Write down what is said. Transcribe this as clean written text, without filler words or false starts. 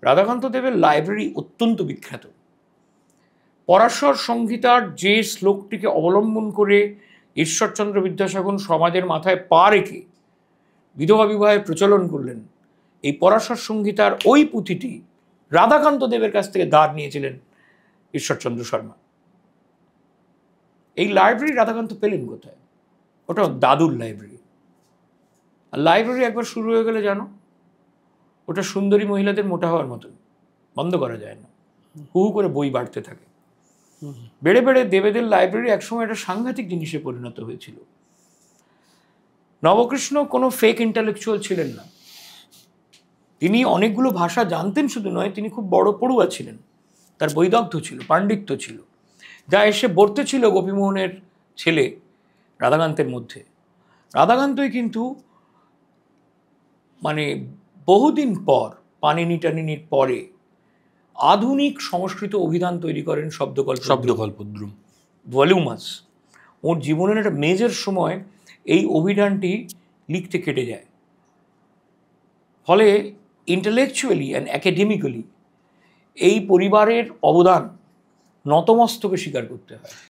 রাধাকান্ত দেবের লাইব্রেরি অত্যন্ত বিখ্যাত। পরাশর সংহিতার যে শ্লোকটিকে অবলম্বন করে ঈশ্বরচন্দ্র বিদ্যাসাগর সমাজের মাথায় পা রেখে বিধবা বিবাহের প্রচলন করলেন, এই পরাশর সংহিতার ওই পুঁথিটি রাধাকান্ত দেবের কাছ থেকে ধার নিয়েছিলেন ঈশ্বরচন্দ্র শর্মা। এই লাইব্রেরি রাধাকান্ত পেলেন কোথায়? ওটা দাদুর লাইব্রেরি। আর লাইব্রেরি একবার শুরু হয়ে গেলে জানো, ওটা সুন্দরী মহিলাদের মোটা হওয়ার মতন, বন্ধ করা যায় না, হু হু করে বই বাড়তে থাকে। বেড়ে বেড়ে দেবেদের লাইব্রেরি একসময় একটা সাংঘাতিক জিনিসে পরিণত হয়েছিল। নবকৃষ্ণ কোনো ফেক ইন্টালেকচুয়াল ছিলেন না। তিনি অনেকগুলো ভাষা জানতেন শুধু নয়, তিনি খুব বড় পড়ুয়া ছিলেন, তার বৈদগ্ধ্য ছিল, পাণ্ডিত্য ছিল, যা এসে বর্তে ছিল গোপীমোহনের ছেলে রাধাকান্তের মধ্যে। রাধাকান্তই কিন্তু মানে বহুদিন পর, পানিনি টানিনির পরে আধুনিক সংস্কৃত অভিধান তৈরি করেন, শব্দকল্পদ্রুম, ভলিউমাস। ওর জীবনের একটা মেজর সময় এই অভিধানটি লিখতে কেটে যায়। ফলে ইন্টেলেকচুয়ালি অ্যান্ড অ্যাকাডেমিক্যালি এই পরিবারের অবদান নতমস্তকে স্বীকার করতে হয়।